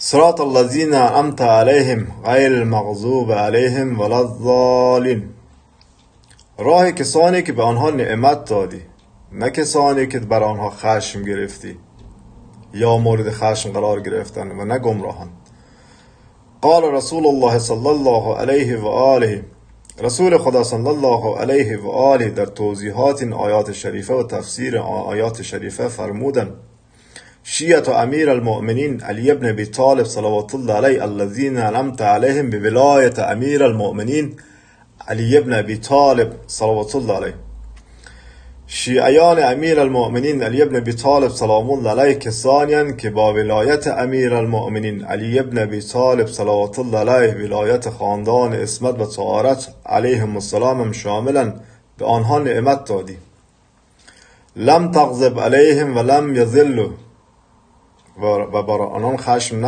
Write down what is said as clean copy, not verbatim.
صراط الذین انعمت علیهم غیر المغضوب علیهم ولا الضالین. راه کسانی که به آنها نعمت دادی، نه کسانی که بر آنها خشم گرفتی یا مورد خشم قرار گرفتن و نه گمراهان. قال رسول الله صلی الله علیه و آله، رسول خدا صلی الله علیه و آله در توضیحات این آیات شریفه و تفسیر آیات شریفه فرمودند: شیعة امیر المؤمنین علی ابن ابی طالب صلوات الله علیه الذین انعمت علیهم بولایت امیر المؤمنین علی ابن ابی طالب صلوات الله علیه. شیعیان امیر المؤمنین علی ابن ابی طالب سلام الله علیه کسانی که با ولایت امیر المؤمنین علی ابن ابی طالب صلوات الله علیه ولایت خاندان عصمت و طهارت علیهم السلام شاملا به آنها نعمت دادی. لم تغضب علیهم و لم یذلوا، و بر آنان خشم